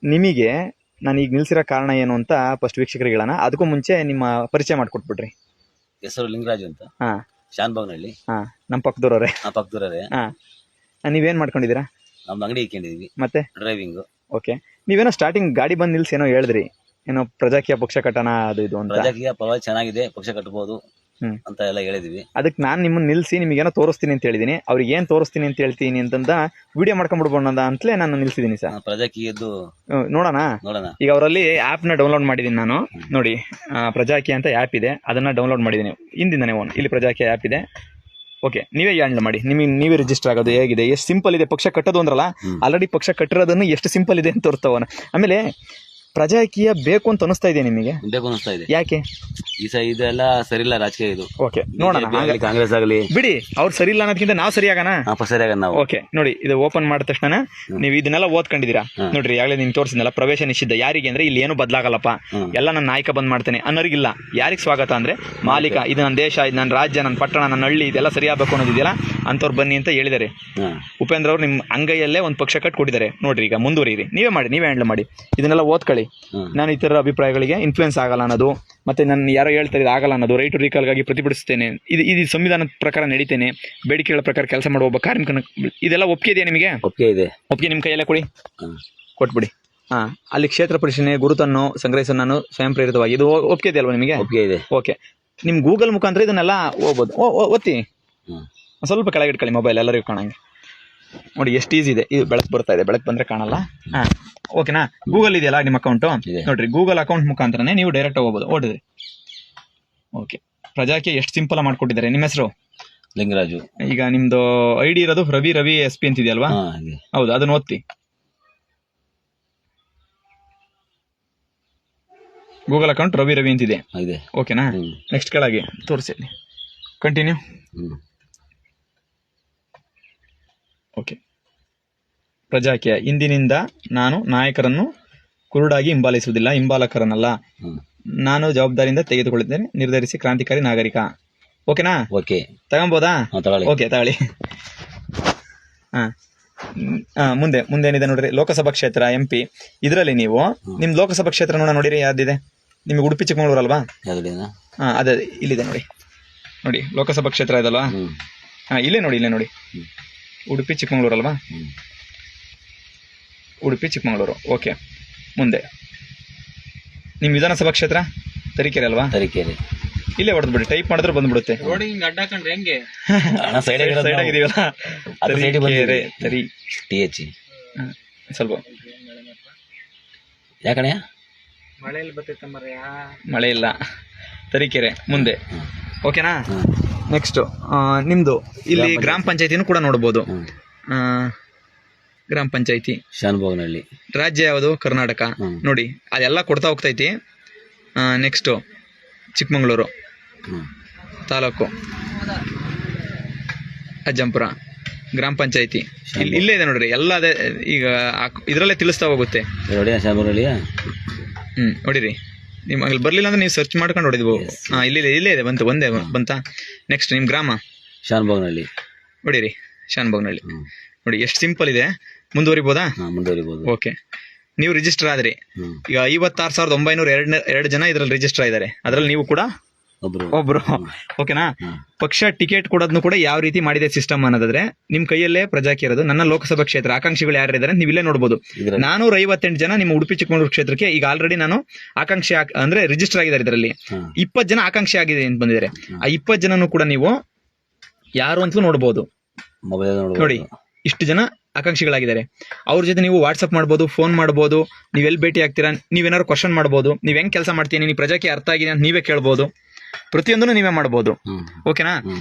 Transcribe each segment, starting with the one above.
ನಿಮಗೆ ನಾನು ಈಗ ನಿಲ್ಸಿರೋ ಕಾರಣ ಏನು ಅಂತ ಫಸ್ಟ್ ವೀಕ್ಷಕರಿಗೆ ಹೇಳೋಣ. ಅದಕ್ಕೂ ಮುಂಚೆ ನಿಮ್ಮ ಪರಿಚಯ ಮಾಡಿಕೊಟ್ಬಿಡ್ರಿ. ಹೆಸರು ಲಿಂಗರಾಜು ಅಂತ. ಹಾ, ಶಾನ್ಭಾಗ್ನಹಳ್ಳಿ. ಹಾ, ನಮ್ಮ ಪಕ್ಕದವ್ರವ್ರೆ. ಪಕ್ಕದೂರೇ. ಹಾ, ನೀವೇನ್ ಮಾಡ್ಕೊಂಡಿದ್ದೀರಾ? ನಮ್ದು ಅಂಗಡಿ ಇಟ್ಕೊಂಡಿದೀವಿ, ಮತ್ತೆ ಡ್ರೈವಿಂಗ್. ಓಕೆ, ನೀವೇನೋ ಸ್ಟಾರ್ಟಿಂಗ್ ಗಾಡಿ ಬಂದು ನಿಲ್ಸಿ ಏನೋ ಹೇಳಿದ್ರಿ, ಏನೋ ಪ್ರಜಾಕೀಯ ಪಕ್ಷ ಕಟ್ಟಣ ಅದು ಇದು ಅಂತ. ಪ್ರಜಾಕೀಯ ಪರವಾಗಿ ಚೆನ್ನಾಗಿದೆ, ಪಕ್ಷ ಕಟ್ಟಬಹುದು ಅಂತ ಎಲ್ಲ ಹೇಳಿದ್ವಿ. ಅದಕ್ಕೆ ನಾನು ನಿಮ್ಮನ್ನ ನಿಲ್ಸಿ ನಿಮಗೇನೋ ತೋರಿಸ್ತೀನಿ ಅಂತ ಹೇಳಿದೀನಿ. ಅವ್ರಿಗೆ ಏನ್ ತೋರಿಸ್ತೀನಿ ಅಂತ ಹೇಳ್ತೀನಿ ಅಂತಂದ ವಿಡಿಯೋ ಮಾಡ್ಕೊಂಡ್ಬಿಡ್ಬೋಣ ಅಂತಲೇ ನಾನು ನಿಲ್ಸಿದೀನಿ ಸರ್. ಪ್ರಜಾಕೀಯದ್ದು ನೋಡೋಣ. ಈಗ ಅವರಲ್ಲಿ ಆಪ್ ನ ಡೌನ್ಲೋಡ್ ಮಾಡಿದೀನಿ ನಾನು. ನೋಡಿ, ಪ್ರಜಾಕೀಯ ಅಂತ ಆ್ಯಪ್ ಇದೆ, ಅದನ್ನ ಡೌನ್ಲೋಡ್ ಮಾಡಿದೀನಿ ಹಿಂದಿನ ಇಲ್ಲಿ ಪ್ರಜಾಕೀಯ ಆ್ಯಪ್ ಇದೆ. ಓಕೆ, ನೀವೇ ಹ್ಯಾಂಡಲ್ ಮಾಡಿ, ನೀವೇ ರಿಜಿಸ್ಟರ್ ಆಗೋದು ಹೇಗಿದೆ, ಎಷ್ಟು ಸಿಂಪಲ್ ಇದೆ. ಪಕ್ಷ ಕಟ್ಟೋದು ಅಂದ್ರಲ್ಲ, ಆಲ್ರೆಡಿ ಪಕ್ಷ ಕಟ್ಟಿರೋದನ್ನು ಎಷ್ಟು ಸಿಂಪಲ್ ಇದೆ ಅಂತ ತೋರಿಸ್ತವನ. ಆಮೇಲೆ ಪ್ರಜಾಕೀಯ ಬೇಕು ಅಂತ ಅನಿಸ್ತಾ ಇದೆ ನಿಮಗೆ? ಬೇಕು ಅನಿಸ್ತಾ ಇದೆ. ಯಾಕೆ? ಇದೆಲ್ಲ ಸರಿ ಇಲ್ಲ ರಾಜಕೀಯ ಇದು. ಓಕೆ, ನೋಡೋಣ. ಕಾಂಗ್ರೆಸ್ ಆಗಲಿ ಬಿಡಿ, ಅವ್ರು ಸರಿ ಇಲ್ಲ ಅನ್ನೋದಕ್ಕಿಂತ ನಾವು ಸರಿ ಆಗೋಣ. ನಾವು. ಓಕೆ, ನೋಡಿ, ಇದು ಓಪನ್ ಮಾಡಿದ ತಕ್ಷಣ ನೀವು ಇದನ್ನೆಲ್ಲ ಓದ್ಕೊಂಡಿದ್ದೀರಾ. ನೋಡ್ರಿ, ಆಗಲೇ ನಿಮ್ಗೆ ತೋರಿಸಿದ್ನಲ್ಲ, ಪ್ರವೇಶ ನಿಷಿದ್ಧ. ಯಾರಿಗೆ ಅಂದ್ರೆ ಇಲ್ಲಿ ಏನು ಬದಲಾಗಲ್ಲಪ್ಪ, ಎಲ್ಲ ನನ್ನ ನಾಯಕ ಬಂದ್ ಮಾಡ್ತೇನೆ ಅನ್ನೋರಿಗಿಲ್ಲ. ಯಾರಿಗೆ ಸ್ವಾಗತ ಅಂದ್ರೆ ಮಾಲೀಕ, ಇದು ನನ್ನ ದೇಶ, ಇದು ನನ್ನ ರಾಜ್ಯ, ನನ್ನ ಪಟ್ಟಣ, ನನ್ನ ಹಳ್ಳಿ, ಇದೆಲ್ಲ ಸರಿ ಆಗ್ಬೇಕು ಅನ್ನೋದಿದೆಯಲ್ಲ ಅಂಥವ್ರು ಬನ್ನಿ ಅಂತ ಹೇಳಿದ್ದಾರೆ. ಉಪೇಂದ್ರ ಅವರು ನಿಮ್ಮ ಅಂಗೈಯಲ್ಲೇ ಒಂದು ಪಕ್ಷ ಕಟ್ ಕೊಟ್ಟಿದ್ದಾರೆ. ನೋಡ್ರಿ, ಈಗ ಮುಂದುವರಿಯಿರಿ, ನೀವೇ ಹ್ಯಾಂಡಲ್ ಮಾಡಿ, ಇದನ್ನೆಲ್ಲ ಓದ್ಕೊಳ್ಳಿ. ನಾನು ಇತರ ಅಭಿಪ್ರಾಯಗಳಿಗೆ ಇನ್ಫ್ಲೂಯೆನ್ಸ್ ಆಗಲ್ಲ ಅನ್ನೋದು, ಮತ್ತೆ ನಾನು ಯಾರೋ ಹೇಳ್ತಾರೆ ಆಗಲ್ಲ ಅನ್ನೋದು, ರೈಟ್ ಟು ರೀಕಾಲ್ಗಾಗಿ ಪ್ರತಿಭಟಿಸ್ತೇನೆ, ಇದು ಸಂವಿಧಾನದ ಪ್ರಕಾರ ನಡೀತೇನೆ, ಬೇಡಿಕೆಗಳ ಪ್ರಕಾರ ಕೆಲಸ ಮಾಡುವ ಒಬ್ಬ ಕಾರ್ಮಿಕನ, ಇದೆಲ್ಲ ಒಪ್ಪಿಗೆ ಇದೆಯಾ ನಿಮಗೆ? ಒಪ್ಪಿಗೆ ಇದೆ. ಒಪ್ಪಿಗೆ ನಿಮ್ಮ ಕೈಯಲ್ಲೇ ಕೊಡಿ, ಕೊಟ್ಬಿಡಿ. ಅಲ್ಲಿ ಕ್ಷೇತ್ರ ಪರಿಶೀಲನೆ ಗುರುತನ್ನು ಸಂಗ್ರಹಿಸೋ ನಾನು ಸ್ವಯಂ ಪ್ರೇರಿತವಾಗಿ, ಇದು ಒಪ್ಪಿಗೆ ಇದೆ ಅಲ್ವಾ ನಿಮಗೆ? ಒಪ್ಪಿಗೆ ಇದೆ. ಓಕೆ, ನಿಮ್ ಗೂಗಲ್ ಮುಖಾಂತರ ಇದನ್ನೆಲ್ಲ ಹೋಗ್ಬೋದು. ಒತ್ತಿ ಸ್ವಲ್ಪ ಕೆಳಗೆ ಇಟ್ಕೊಳ್ಳಿ ಮೊಬೈಲ್, ಎಲ್ಲರಿಗೂ ಕಾಣಂಗೆ. ನೋಡಿ ಎಷ್ಟು ಈಸಿ ಇದೆ. ಇದು ಬೆಳಕು ಬರ್ತಾ ಇದೆ, ಬೆಳಕು ಬಂದ್ರೆ ಕಾಣಲ್ಲ. ಓಕೆನಾ? ಗೂಗಲ್ ಇದೆಯಲ್ಲ ನಿಮ್ಮ ಅಕೌಂಟು, ನೋಡ್ರಿ, ಗೂಗಲ್ ಅಕೌಂಟ್ ಮುಖಾಂತರನೇ ನೀವು ಡೈರೆಕ್ಟ್ ಹೋಗ್ಬೋದು. ಓಡಿದ್ರಿ. ಓಕೆ, ಪ್ರಜಾಕೀಯ ಎಷ್ಟು ಸಿಂಪಲ್ ಮಾಡ್ಕೊಟ್ಟಿದ್ದಾರೆ. ನಿಮ್ಮ ಹೆಸರು? ಲಿಂಗರಾಜು. ಈಗ ನಿಮ್ದು ಐಡಿ ಇರೋದು ರವಿ SP ಅಂತಿದೆಯಲ್ವಾ? ಹೌದು, ಅದನ್ನ ಓದ್ತಿ. ಗೂಗಲ್ ಅಕೌಂಟ್ ರವಿ ಅಂತಿದೆ. ಓಕೆನಾ? ನೆಕ್ಸ್ಟ್ ಕೆಳಗೆ ತೋರಿಸಿ, ಕಂಟಿನ್ಯೂ. ಓಕೆ, ಪ್ರಜಾಕೀಯ. ಇಂದಿನಿಂದ ನಾನು ನಾಯಕರನ್ನು ಕುರುಡಾಗಿ ಹಿಂಬಾಲಿಸುವುದಿಲ್ಲ, ಹಿಂಬಾಲಕರನ್ನಲ್ಲ, ನಾನು ಜವಾಬ್ದಾರಿಯಿಂದ ತೆಗೆದುಕೊಳ್ಳುತ್ತೇನೆ, ನಿರ್ಧರಿಸಿ ಕ್ರಾಂತಿಕಾರಿ ನಾಗರಿಕ. ಓಕೆನಾ? ಓಕೆ, ತಗೊಂಬೋದಾ? ಓಕೆ, ತಗೊಳ್ಳಿ. ಮುಂದೆ ಏನಿದೆ ನೋಡ್ರಿ, ಲೋಕಸಭಾ ಕ್ಷೇತ್ರ MP. ಇದರಲ್ಲಿ ನೀವು ನಿಮ್ ಲೋಕಸಭಾ ಕ್ಷೇತ್ರ ನೋಡಿರಿ, ಯಾವ್ದಿದೆ ನಿಮಗೆ? ಉಡುಪಿ ಚಿಕ್ಕಮಗಳೂರು ಅಲ್ವಾ? ಅದೇ ಇಲ್ಲಿದೆ ನೋಡಿ, ಲೋಕಸಭಾ ಕ್ಷೇತ್ರ ಇದಲ್ವಾ? ಇಲ್ಲೇ ನೋಡಿ, ಉಡುಪಿ ಚಿಕ್ಕಮಗಳೂರು ಅಲ್ವಾ? ಉಡುಪಿ ಚಿಕ್ಕಮಗಳೂರು. ಓಕೆ, ಮುಂದೆ ನಿಮ್ ವಿಧಾನಸಭಾ ಕ್ಷೇತ್ರ ತರೀಕೆರೆ ಅಲ್ವಾ? ತರೀಕೆರೆ. ಇಲ್ಲೇ ಹೊಡೆದ್ ಬಿಡಿ, ಟೈಪ್ ಮಾಡಿದ್ರೆ ಬಂದ್ಬಿಡುತ್ತೆ. ಸ್ವಲ್ಪ ಯಾಕಣೆ ಮಳೆ ಇಲ್ಲ, ತರೀಕೆರೆ. ಮುಂದೆ ಓಕೆನಾ? ನೆಕ್ಸ್ಟ್ ನಿಮ್ದು ಇಲ್ಲಿ ಗ್ರಾಮ ಪಂಚಾಯತಿನೂ ಕೂಡ ನೋಡ್ಬೋದು. ಗ್ರಾಮ ಪಂಚಾಯತಿ ಶಾನ್ಭಾಗ್ನಹಳ್ಳಿ. ರಾಜ್ಯ ಯಾವುದು? ಕರ್ನಾಟಕ. ನೋಡಿ, ಅದೆಲ್ಲ ಕೊಡ್ತಾ ಹೋಗ್ತೈತಿ. ನೆಕ್ಸ್ಟ್ ಚಿಕ್ಕಮಗಳೂರು ತಾಲೂಕು, ಅಜ್ಜಂಪುರ ಗ್ರಾಮ ಪಂಚಾಯತಿ ಇಲ್ಲೇ ಇದೆ ನೋಡ್ರಿ. ಎಲ್ಲ ಅದೇ ಈಗ ಇದರಲ್ಲೇ ತಿಳಿಸ್ತಾ ಹೋಗುತ್ತೆ. ನೋಡಿರಿ, ನಿಮಗೆ ಬರ್ಲಿಲ್ಲ ಅಂದ್ರೆ ನೀವು ಸರ್ಚ್ ಮಾಡ್ಕೊಂಡು ಹೊಡಿದ್ಬೋದು. ಇಲ್ಲೇ ಇದೆ, ಒಂದೇ ಬಂತಾ? ನೆಕ್ಸ್ಟ್ ನಿಮ್ ಗ್ರಾಮ ಶಾನ್ಭಾಗ್ನಹಳ್ಳಿ. ನೋಡಿರಿ, ಶಾನ್ಭಾಗ್ನಹಳ್ಳಿ. ನೋಡಿ ಎಷ್ಟು ಸಿಂಪಲ್ ಇದೆ. ಮುಂದುವರಿಬೋದಾ? ಮುಂದುವರಿಬಹುದು. ಓಕೆ, ನೀವು ರಿಜಿಸ್ಟರ್ ಆದ್ರಿ. ಈಗ 56,902 ಜನ ಇದ್ರಲ್ಲಿ ರಿಜಿಸ್ಟರ್ ಆಗಿದ್ದಾರೆ. ಅದ್ರಲ್ಲಿ ನೀವು ಕೂಡ ಒಬ್ರು. ಓಕೆನಾ? ಪಕ್ಷ ಟಿಕೆಟ್ ಕೊಡೋದನ್ನು ಕೂಡ ಯಾವ ರೀತಿ ಮಾಡಿದೆ ಸಿಸ್ಟಮ್ ಅನ್ನೋದಾದ್ರೆ, ನಿಮ್ ಕೈಯಲ್ಲೇ ಪ್ರಜಾಕೀಯ ಇರೋದು. ನನ್ನ ಲೋಕಸಭಾ ಕ್ಷೇತ್ರ ಆಕಾಂಕ್ಷಿಗಳು ಯಾರಿದ್ದಾರೆ ನೀವು ಇಲ್ಲೇ ನೋಡಬಹುದು. 458 ಜನ ನಿಮ್ಮ ಉಡುಪಿ ಚಿಕ್ಕಮಗಳೂರು ಕ್ಷೇತ್ರಕ್ಕೆ ಈಗ ಆಲ್ರೆಡಿ ನಾನು ಆಕಾಂಕ್ಷಿ ಅಂದ್ರೆ ರಿಜಿಸ್ಟರ್ ಆಗಿದ್ದಾರೆ. ಇದರಲ್ಲಿ 20 ಜನ ಆಕಾಂಕ್ಷಿ ಆಗಿದೆ ಅಂತ ಬಂದಿದ್ದಾರೆ. ಆ 20 ಜನನು ಕೂಡ ನೀವು ಯಾರು ಅಂತಲೂ ನೋಡಬಹುದು. ನೋಡಿ, ಇಷ್ಟು ಜನ ಆಕಾಂಕ್ಷಿಗಳಾಗಿದ್ದಾರೆ. ಅವ್ರ ಜೊತೆ ನೀವು ವಾಟ್ಸ್ಆಪ್ ಮಾಡ್ಬೋದು, ಫೋನ್ ಮಾಡ್ಬೋದು, ನೀವೆಲ್ಲಿ ಭೇಟಿ ಆಗ್ತೀರಾ, ನೀವೇನಾದ್ರು ಕ್ವಶನ್ ಮಾಡ್ಬೋದು, ನೀವ್ ಹೆಂಗ್ ಕೆಲಸ ಮಾಡ್ತೀನಿ, ನೀವು ಪ್ರಜಾಕೀಯ ಅರ್ಥ ಆಗಿದೆ ಅಂತ ನೀವೇ ಕೇಳ್ಬೋದು. ಪ್ರತಿಯೊಂದನ್ನು ನೀವೇ ಮಾಡಬಹುದು. ಓಕೆನಾ?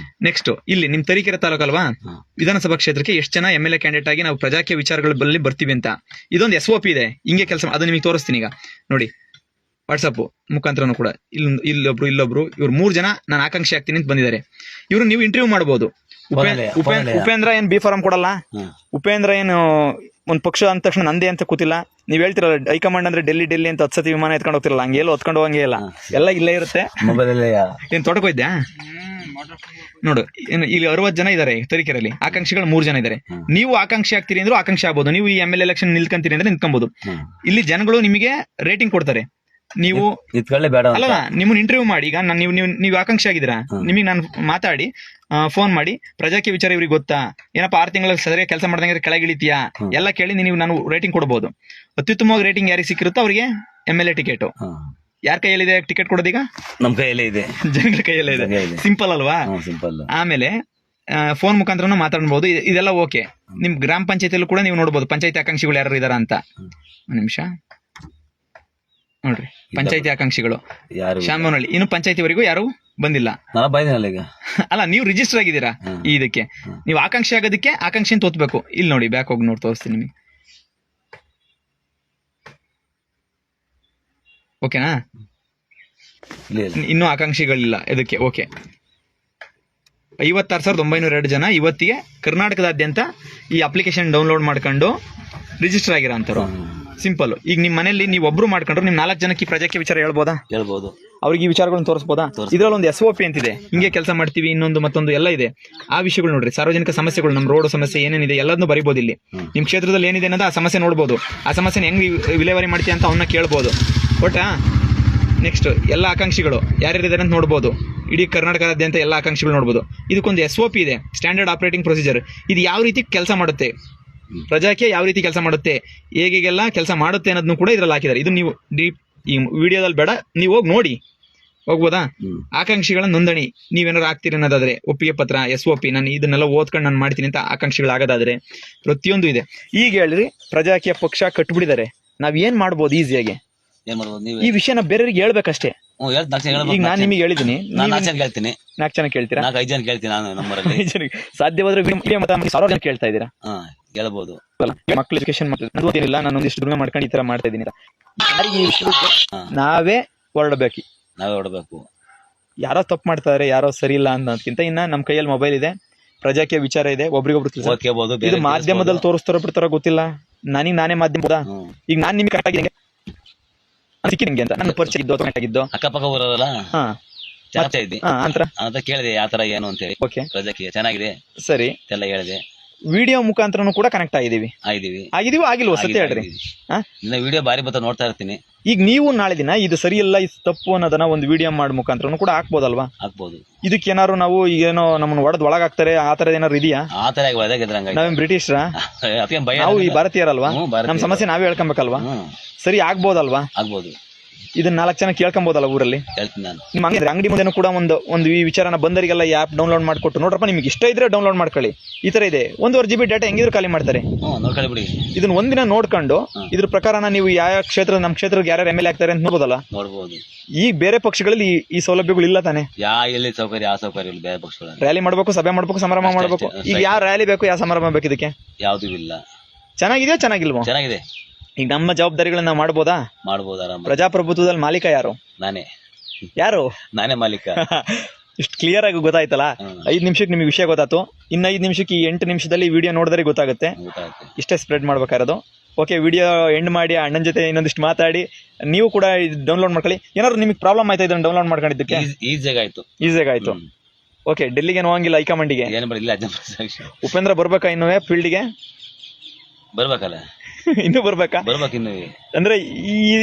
ನೆಕ್ಸ್ಟ್ ಇಲ್ಲಿ ನಿಮ್ ತರೀಕೆರೆ ತಾಲೂಕು ಅಲ್ವಾ? ವಿಧಾನಸಭಾ ಕ್ಷೇತ್ರಕ್ಕೆ ಎಷ್ಟು ಜನ MLA ಕ್ಯಾಂಡಿಡೇಟ್ ಆಗಿ ನಾವು ಪ್ರಜಾಕೀಯ ವಿಚಾರಗಳಲ್ಲಿ ಬರ್ತೀವಿ ಅಂತ ಇದೊಂದು SOP ಇದೆ. ಹಿಂಗೆ ಕೆಲಸ, ಅದು ನಿಮಗೆ ತೋರಿಸ್ತೀನಿ. ಈಗ ನೋಡಿ, ವಾಟ್ಸಪ್ ಮುಖಾಂತರನು ಕೂಡ ಇಲ್ಲೊಬ್ರು ಇವ್ರು 3 ಜನ ನಾನು ಆಕಾಂಕ್ಷಿ ಆಗ್ತೀನಿ ಅಂತ ಬಂದಿದ್ದಾರೆ. ಇವ್ರು ನೀವು ಇಂಟರ್ವ್ಯೂ ಮಾಡಬಹುದು. ಉಪೇಂದ್ರ ಏನ್ B ಫಾರಂ ಕೊಡಲ್ಲ. ಉಪೇಂದ್ರ ಏನು ಒಂದ್ ಪಕ್ಷ ಅಂದ ತಕ್ಷಣ ನಂದೇ ಅಂತ ಕೂತಿಲ್ಲ. ನೀವ್ ಹೇಳ್ತಿರಲ್ಲ ಹೈಕಮಾಂಡ್ ಅಂದ್ರೆ ಡೆಲ್ಲಿ ಅಂತ 10 ಸತಿ ವಿಮಾನ ಎತ್ಕೊಂಡು ಹೋಗ್ತಿರಲ್ಲ, ಹಂಗೆಲ್ಲ ಹೊತ್ಕೊಂಡು ಹೋಗಂಗೇ ಇಲ್ಲ. ಎಲ್ಲ ಇಲ್ಲೇ ಇರುತ್ತೆ. ಮೊಬೈಲ್ ಏನ್ ತೋಟಕ್ಕೆ ಹೋಯ್ದ್ಯಾ? ನೋಡು ಇಲ್ಲಿ 60 ಜನ ಇದಾರೆ ತರೀಕೆರೆಯಲ್ಲಿ, ಆಕಾಂಕ್ಷಿಗಳು 3 ಜನ ಇದಾರೆ. ನೀವು ಆಕಾಂಕ್ಷಿ ಆಗ್ತೀರಿ ಅಂದ್ರೂ ಆಕಾಂಕ್ಷಿ ಆಗ್ಬೋದು, ನೀವು ಈ MLA ಎಲೆಕ್ಷನ್ ನಿಲ್ಕಂತೀರಿ ಅಂದ್ರೆ ನಿಂತ್ಕೊಬಹುದು. ಇಲ್ಲಿ ಜನಗಳು ನಿಮಗೆ ರೇಟಿಂಗ್ ಕೊಡ್ತಾರೆ. ನೀವು ಬೇಡ ಅಲ್ಲ, ನಿಮ್ಮನ್ನ ಇಂಟರ್ವ್ಯೂ ಮಾಡಿ, ಈಗ ನೀವು ಆಕಾಂಕ್ಷಿ ಆಗಿದ್ದೀರಾ, ನಿಮಗೆ ನಾನು ಮಾತಾಡಿ ಫೋನ್ ಮಾಡಿ ಪ್ರಜಾಕೀಯ ವಿಚಾರ ಇವ್ರಿಗೆ ಗೊತ್ತಾ, ಏನಪ್ಪ 6 ತಿಂಗಳಲ್ಲಿ ಸರಿಯಾಗಿ ಕೆಲಸ ಮಾಡ್ದಂಗೆ ಕೆಳಗಿಳಿತೀಯಾ ಎಲ್ಲ ಕೇಳಿ ನೀವು ನಾನು ರೇಟಿಂಗ್ ಕೊಡಬಹುದು. ಅತ್ಯುತ್ತಮವಾಗಿ ರೇಟಿಂಗ್ ಯಾರಿಗೆ ಸಿಕ್ಕಿರುತ್ತೋ ಅವರಿಗೆ MLA ಟಿಕೆಟ್. ಯಾರ ಕೈಯಲ್ಲಿದೆ ಟಿಕೆಟ್ ಕೊಡೋದೀಗ? ನಮ್ ಕೈಯಲ್ಲೇ ಇದೆ, ಜನಗಳ ಕೈಯಲ್ಲೇ ಇದೆ. ಸಿಂಪಲ್ ಅಲ್ವಾ? ಸಿಂಪಲ್. ಆಮೇಲೆ ಫೋನ್ ಮುಖಾಂತರ ಮಾತಾಡಬಹುದು. ಇದೆಲ್ಲ ಓಕೆ. ನಿಮ್ ಗ್ರಾಮ ಪಂಚಾಯತಿಯಲ್ಲೂ ಕೂಡ ನೀವು ನೋಡಬಹುದು ಪಂಚಾಯತಿ ಆಕಾಂಕ್ಷಿಗಳು ಯಾರು ಇದಾರ ಅಂತ. ಒಂದ್ ನಿಮಿಷ ನೋಡ್ರಿ, ಪಂಚಾಯತಿ ಆಕಾಂಕ್ಷಿಗಳು ಶಾಮನಹಳ್ಳಿ ಇನ್ನು ಪಂಚಾಯತಿವರೆಗೂ ಯಾರು ಬಂದಿಲ್ಲ. ಈಗ ಅಲ್ಲ, ನೀವು ರಿಜಿಸ್ಟರ್ ಆಗಿದ್ದೀರಾ ಈ ಇದಕ್ಕೆ. ನೀವು ಆಕಾಂಕ್ಷಿ ಆಗೋದಕ್ಕೆ ಆಕಾಂಕ್ಷಿನ ತೋತ್ಬೇಕು. ಇಲ್ಲಿ ನೋಡಿ, ಬ್ಯಾಕ್ ಹೋಗಿ ನೋಡಿ ತೋರಿಸ್ತೀನಿ ನಿಮಗೆ. ಓಕೆನಾ? ಇನ್ನೂ ಆಕಾಂಕ್ಷಿಗಳಿಲ್ಲ ಇದಕ್ಕೆ. ಓಕೆ, 56,902 ಜನ ಇವತ್ತಿಗೆ ಕರ್ನಾಟಕದಾದ್ಯಂತ ಈ ಅಪ್ಲಿಕೇಶನ್ ಡೌನ್ಲೋಡ್ ಮಾಡ್ಕೊಂಡು ರಿಜಿಸ್ಟರ್ ಆಗಿರೋ ಅಂತವ್ರು. ಸಿಂಪಲ್. ಈಗ ನಿಮ್ ಮನೆಯಲ್ಲಿ ನೀವು ಒಬ್ರು ಮಾಡ್ಕೊಂಡ್ರು ನಿಮ್ 4 ಜನಕ್ಕೆ ಪ್ರಜಾಕೀಯ ವಿಚಾರ ಹೇಳ್ಬೋದು. ಅವ್ರಿಗೆ ಈ ವಿಚಾರಗಳನ್ನ ತೋರಿಸಬಹುದಾ? ಇದ್ರಲ್ಲಿ ಒಂದು SOP ಅಂತಿದೆ, ಹಿಂಗೆ ಕೆಲಸ ಮಾಡ್ತೀವಿ, ಇನ್ನೊಂದು ಮತ್ತೊಂದು ಎಲ್ಲ ಇದೆ. ಆ ವಿಷಯಗಳು ನೋಡ್ರಿ, ಸಾರ್ವಜನಿಕ ಸಮಸ್ಯೆಗಳು, ನಮ್ಮ ರೋಡ್ ಸಮಸ್ಯೆ ಏನೇನಿದೆ ಎಲ್ಲದನ್ನು ಬರಿಬಹುದು. ಇಲ್ಲಿ ನಿಮ್ ಕ್ಷೇತ್ರದಲ್ಲಿ ಏನಿದೆ ಅನ್ನೋದು ಆ ಸಮಸ್ಯೆ ನೋಡ್ಬೋದು. ಆ ಸಮಸ್ಯೆನ ಹೆಂಗ್ ವಿಲೇವಾರಿ ಮಾಡ್ತೀಯ ಅಂತ ಅವನ್ನ ಕೇಳ್ಬೋದು. ಒಟ್ಟಾ ನೆಕ್ಸ್ಟ್ ಎಲ್ಲ ಆಕಾಂಕ್ಷಿಗಳು ಯಾರ್ಯಾರಿದ್ದಾರೆ ಅಂತ ನೋಡ್ಬೋದು. ಇಡೀ ಕರ್ನಾಟಕದಾದ್ಯಂತ ಎಲ್ಲ ಆಕಾಂಕ್ಷಿಗಳು ನೋಡ್ಬೋದು. ಇದಕ್ಕೊಂದು SOP ಇದೆ, ಸ್ಟ್ಯಾಂಡರ್ಡ್ ಆಪರೇಟಿಂಗ್ ಪ್ರೊಸೀಜರ್. ಇದು ಯಾವ ರೀತಿ ಕೆಲಸ ಮಾಡುತ್ತೆ, ಪ್ರಜಾಕೀಯ ಯಾವ ರೀತಿ ಕೆಲಸ ಮಾಡುತ್ತೆ, ಹೇಗೆಲ್ಲ ಕೆಲಸ ಮಾಡುತ್ತೆ ಅನ್ನೋದನ್ನು ಕೂಡ ಇದ್ರಲ್ಲಿ ಹಾಕಿದ್ದಾರೆ. ಇದು ನೀವು ಈ ವಿಡಿಯೋದಲ್ಲಿ ಬೇಡ, ನೀವು ಹೋಗಿ ನೋಡಿ ಹೋಗ್ಬೋದಾ. ಆಕಾಂಕ್ಷಿಗಳ ನೋಂದಣಿ ನೀವೇನಾರು ಆಗ್ತೀರಿ ಅನ್ನೋದಾದ್ರೆ ಒಪ್ಪಿಗೆ ಪತ್ರ, SOP, ನಾನು ಇದನ್ನೆಲ್ಲ ಓದ್ಕೊಂಡು ನಾನು ಮಾಡ್ತೀನಿ ಅಂತ ಆಕಾಂಕ್ಷಿಗಳಾಗೋದಾದ್ರೆ ಪ್ರತಿಯೊಂದು ಇದೆ. ಈಗ ಹೇಳ್ರಿ, ಪ್ರಜಾಕೀಯ ಪಕ್ಷ ಕಟ್ಬಿಟ್ಟಿದ್ದಾರೆ, ನಾವ್ ಏನ್ ಮಾಡ್ಬೋದು ಈಸಿಯಾಗಿ? ಈ ವಿಷಯನ ಬೇರೆಯವ್ರಿಗೆ ಹೇಳ್ಬೇಕಷ್ಟೇ. ಈಗ ನಾನ್ ನಿಮಗೆ ಹೇಳಿದೀನಿ, 4 ಜನ ಕೇಳ್ತೀರಾ? 5 ಜನ ಕೇಳ್ತೀನಿ ನಾನು ನಮ್ಮೂರಲ್ಲಿ. ಸಾಧ್ಯವಾದ್ರೆ 1,000 ಜನ ಕೇಳ್ತಾ ಇದ್ದೀರಾ? ಹೇಳ್ಬೋದು. ಮಕ್ಳು ಎಜುಕೇಶನ್ ಏನಿಲ್ಲ, ನಾನು ಒಂದಿಷ್ಟು ದುಡಿಮೆ ಮಾಡ್ಕೊಂಡು ಈ ತರ ಮಾಡ್ತಾ ಇದ್ದೀನಿ. ನಾವೇ ಹೊರಡಬೇಕು. ಯಾರೋ ತಪ್ಪು ಮಾಡ್ತಾರೆ, ಯಾರೋ ಸರಿ ಇಲ್ಲ ಅನ್ನೋದಕ್ಕಿಂತ ಇನ್ನ ನಮ್ ಕೈಯಲ್ಲಿ ಮೊಬೈಲ್ ಇದೆ, ಪ್ರಜಾಕೀಯ ವಿಚಾರ ಇದೆ, ಒಬ್ರಿಗೊಬ್ರು ಇದು ಮಾಧ್ಯಮದಲ್ಲಿ ತೋರಿಸ್ತಾರೋ ಬಿಡ್ತಾರೋ ಗೊತ್ತಿಲ್ಲ. ನಾನೇ ಮಾಧ್ಯಮ. ಈಗ ನಾನ್ ನಿಮ್ಗೆ ಕರೆಕ್ಟ್ ಆಗಿ ಸಿಕ್ಕಿದಂಗೆ ಅಂತ ನನ್ನ ಪರಿಚಯ ಇದ್ದು ಆಗಿದ್ದು ಅಕ್ಕಪಕ್ಕ ಊರಲ್ಲ ಅಂತ ಕೇಳಿದೆ ಯಾವ ತರ ಏನು ಅಂತ ಹೇಳಿ. ಓಕೆ, ಪ್ರಜಾಕೀಯ ಚೆನ್ನಾಗಿದೆ ಸರಿ ಎಲ್ಲ ಹೇಳಿದೆ. ವಿಡಿಯೋ ಮುಖಾಂತರನು ಕೂಡ ಕನೆಕ್ಟ್ ಆಗಿದೀವಿ ಆಗಿಲ್ವ? ಸತ್ಯ ಹೇಳ್ರಿ. ವಿಡಿಯೋ ಬಾರಿ ಬತ್ತ ನೋಡ್ತಾ ಇರ್ತೀನಿ. ಈಗ ನೀವು ನಾಳೆ ದಿನ ಇದು ಸರಿ ಇಲ್ಲ, ಇದು ತಪ್ಪು ಅನ್ನೋದನ್ನ ಒಂದು ವಿಡಿಯೋ ಮಾಡಿ ಮುಖಾಂತರನು ಕೂಡ ಹಾಕ್ಬೋದಲ್ವಾ? ಹಾಕ್ಬೋದು. ಇದಕ್ಕೆ ಏನಾರು ನಾವು ಏನೋ ನಮ್ಮನ್ನ ಒಡೆದ್ ಒಳಗಾಗ್ತಾರೆ ಆ ತರದ ಏನಾರು ಇದೆಯಾ? ನಾವೇನ್ ಬ್ರಿಟಿಷ್ ನಾವು ಈ ಭಾರತೀಯರಲ್ವಾ? ನಮ್ ಸಮಸ್ಯೆ ನಾವೇ ಹೇಳ್ಕೊಬೇಕಲ್ವಾ? ಸರಿ ಆಗ್ಬೋದಲ್ವಾ? ಆಗ್ಬೋದು. ಇದನ್ನ 4 ಜನ ಕೇಳ್ಕೊಂಬೋದಲ್ಲ ಊರಲ್ಲಿ? ನಿಮ್ ಅಂಗಡಿ ಮುಂದೆ ಕೂಡ ಒಂದು ಈ ವಿಚಾರನ ಬಂದರಿಗೆಲ್ಲ ಈ ಆಪ್ ಡೌನ್ಲೋಡ್ ಮಾಡ್ಕೊಟ್ಟು ನೋಡ್ರಪ್ಪ, ನಿಮ್ಗೆ ಇಷ್ಟ ಇದ್ರೆ ಡೌನ್ಲೋಡ್ ಮಾಡ್ಕೊಳ್ಳಿ. ಈ ತರ ಇದೆ, 1.5 GB ಡಾಟಾ ಹೆಂಗಿದ್ರು ಖಾಲಿ ಮಾಡ್ತಾರೆ. ಇದನ್ನ ಒಂದಿನ ನೋಡ್ಕೊಂಡು ಇದ್ರ ಪ್ರಕಾರನ ನೀವು ಯಾವ ಕ್ಷೇತ್ರ, ನಮ್ ಕ್ಷೇತ್ರಕ್ಕೆ ಯಾರ್ಯಾರು MLA ಆಗ್ತಾರೆ ಅಂತ ನೋಡ್ಬೋದಲ್ಲ? ಈ ಬೇರೆ ಪಕ್ಷಗಳಲ್ಲಿ ಈ ಸೌಲಭ್ಯಗಳು ಇಲ್ಲ ತಾನೆ? ರ್ಯಾಲಿ ಮಾಡ್ಬೇಕು, ಸಭೆ ಮಾಡ್ಬೇಕು, ಸಮಾರಂಭ ಮಾಡ್ಬೇಕು. ಈಗ ಯಾವ ರ್ಯಾಲಿ ಬೇಕು, ಯಾವ ಸಮಾರಂಭ ಬೇಕು? ಇದಕ್ಕೆ ಯಾವ್ದು ಇಲ್ಲ. ಚೆನ್ನಾಗಿದೆಯಾ? ಚೆನ್ನಾಗಿಲ್ವಾ? ಚೆನ್ನಾಗಿದೆ. ಈಗ ನಮ್ಮ ಜವಾಬ್ದಾರಿಗಳನ್ನ ನಾವು ಮಾಡ್ಬೋದಾ? ಪ್ರಜಾಪ್ರಭುತ್ವದಲ್ಲಿ ಮಾಲೀಕ ಯಾರು? ನಾನೇ ಮಾಲೀಕ. ಇಷ್ಟು ಕ್ಲಿಯರ್ ಆಗಿ ಗೊತ್ತಾಯ್ತಲ್ಲ? 5 ನಿಮಿಷಕ್ಕೆ ನಿಮಗೆ ವಿಷಯ ಗೊತ್ತಾಯ್ತು. ಇನ್ನು 5 ನಿಮಿಷಕ್ಕೆ ಈ 8 ನಿಮಿಷದಲ್ಲಿ ವಿಡಿಯೋ ನೋಡಿದ್ರೆ ಗೊತ್ತಾಗುತ್ತೆ. ಇಷ್ಟೇ ಸ್ಪ್ರೆಡ್ ಮಾಡ್ಬೇಕಾಗಿರೋದು. ಓಕೆ, ವಿಡಿಯೋ ಎಂಡ್ ಮಾಡಿ ಅಣ್ಣನ ಜೊತೆ ಇನ್ನೊಂದಿಷ್ಟು ಮಾತಾಡಿ ನೀವು ಕೂಡ ಡೌನ್ಲೋಡ್ ಮಾಡ್ಕೊಳ್ಳಿ. ಏನಾದ್ರು ನಿಮಗೆ ಪ್ರಾಬ್ಲಮ್ ಆಯ್ತಾ ಇದನ್ನ ಡೌನ್ಲೋಡ್ ಮಾಡ್ಕೊಂಡಿದ್ದಕ್ಕೆ? ಈಸಿಯಾಗಿ ಆಯ್ತು. ಓಕೆ, ಡೆಲ್ಲಿಗೆ ಹೋಗಂಗಿಲ್ಲ, ಹೈಕಮಾಂಡಿಗೆ ಉಪೇಂದ್ರ ಬರ್ಬೇಕಾ? ಇನ್ನೂ ಫೀಲ್ಡ್ಗೆ ಬರ್ಬೇಕಲ್ಲ? ಇನ್ನು ಬರ್ಬೇಕಾ? ಅಂದ್ರೆ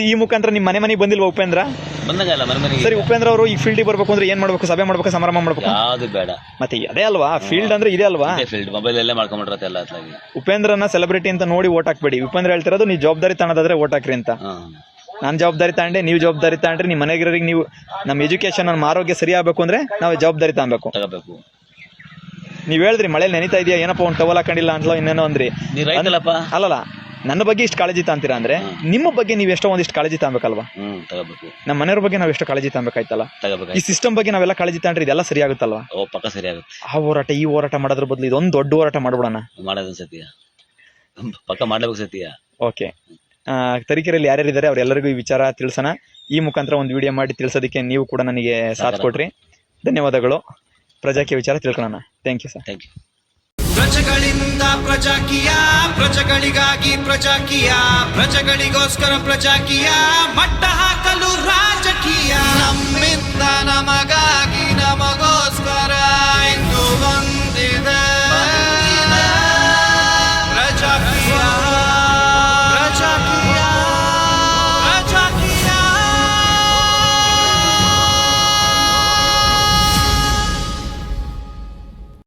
ಈ ಮುಖಾಂತರ ನಿಮ್ ಮನೆಗೆ ಬಂದಿಲ್ವಾ ಉಪೇಂದ್ರ? ಸರಿ, ಉಪೇಂದ್ರ ಅವರು ಈ ಫೀಲ್ಡ್ ಬರ್ಬೇಕು ಅಂದ್ರೆ ಏನ್ ಮಾಡ್ಬೇಕು? ಸಭೆ ಮಾಡ್ಬೇಕು, ಸಮಾರಂಭ ಮಾಡ್ಬೇಕು? ಬೇಡ. ಮತ್ತೆ ಅದೇ ಅಲ್ವಾ ಫೀಲ್ಡ್ ಅಂದ್ರೆ? ಇದೆ ಅಲ್ವಾ? ಉಪೇಂದ್ರನ ಸೆಲೆಬ್ರಿಟಿ ಅಂತ ನೋಡಿ ಓಟ್ ಹಾಕ್ಬೇಡಿ. ಉಪೇಂದ್ರ ಹೇಳ್ತಿರೋದು ನೀವು ಜವಾಬ್ದಾರಿ ತಾಣದಾದ್ರೆ ಓಟ್ ಹಾಕ್ರಿ ಅಂತ. ನಾನ್ ಜವಾಬ್ದಾರಿ ತಾಂಡೆ, ನೀವು ಜವಾಬ್ದಾರಿ ತಾಂಡ್ರಿ. ನಿಮ್ ಮನೆಗಿರೋರಿಗೆ ನೀವು ನಮ್ ಎಜುಕೇಶನ್, ನಮ್ಮ ಆರೋಗ್ಯ ಸರಿ ಆಗ್ಬೇಕು ಅಂದ್ರೆ ನಾವು ಜವಾಬ್ದಾರಿ ತಗೋಬೇಕು. ನೀವ್ ಹೇಳಿದ್ರಿ ಮಳೆ ನೆನಿತಾ ಇದೆಯಾ, ಏನಪ್ಪ ಒಂದು ಟವಲ್ ಹಾಕೊಂಡಿಲ್ಲ ಅಂತಲೋ ಇನ್ನೇನೋ ಅಂದ್ರಿ. ಅಲ್ಲಲ್ಲ, ನನ್ನ ಬಗ್ಗೆ ಇಷ್ಟು ಕಾಳಜಿ ತಾಂತೀರಾ ಅಂದ್ರೆ ನಿಮ್ಮ ಬಗ್ಗೆ ನೀವು ಎಷ್ಟೋ ಒಂದಿಷ್ಟು ಕಾಳಜಿ ತಾಂಬೇಕಲ್ವಾ? ನಮ್ಮ ಮನೆಯವ್ರ ಬಗ್ಗೆ ನಾವ್ ಎಷ್ಟೋ ಕಾಳಜಿ ತಾಂಬೇಕಾಯ್ತಲ್ಲ? ಈ ಸಿಸ್ಟಮ್ ಬಗ್ಗೆ ನಾವೆಲ್ಲ ಕಾಳಜಿ ತಾಂಡ್ರೆ ಇದೆಲ್ಲ ಸರಿ ಆಗುತ್ತಲ್ವಾ? ಆ ಹೋರಾಟ ಈ ಹೋರಾಟ ಮಾಡೋದ್ರ ಬದಲು ಇದೊಂದು ದೊಡ್ಡ ಹೋರಾಟ ಮಾಡ್ಬಿಡೋಣ. ಓಕೆ, ತರೀಕೆರೆಯಲ್ಲಿ ಯಾರ್ಯಾರಿದ್ದಾರೆ ಅವರೆಲ್ಲರಿಗೂ ಈ ವಿಚಾರ ತಿಳಿಸೋಣ. ಈ ಮುಖಾಂತರ ಒಂದು ವಿಡಿಯೋ ಮಾಡಿ ತಿಳಿಸೋದಕ್ಕೆ ನೀವು ಕೂಡ ನನಗೆ ಸಾಥ್ ಕೊಟ್ರಿ. ಧನ್ಯವಾದಗಳು. ಪ್ರಜಾಕೀಯ ವಿಚಾರ ತಿಳ್ಕೊಳ್ಳೋಣ. Thank you sir. ಪ್ರಜೆಗಳಿಂದ ಪ್ರಜಾಕೀಯ, ಪ್ರಜೆಗಳಿಗಾಗಿ ಪ್ರಜಾಕೀಯ, ಪ್ರಜೆಗಳಿಗೋಸ್ಕರ ಪ್ರಜಾಕೀಯ, ಮಟ್ಟ ಹಾಕಲು ರಾಜಕೀಯ. ನಮ್ಮಿಂದ ನಮಗಾಗಿ, ನಮಗೋ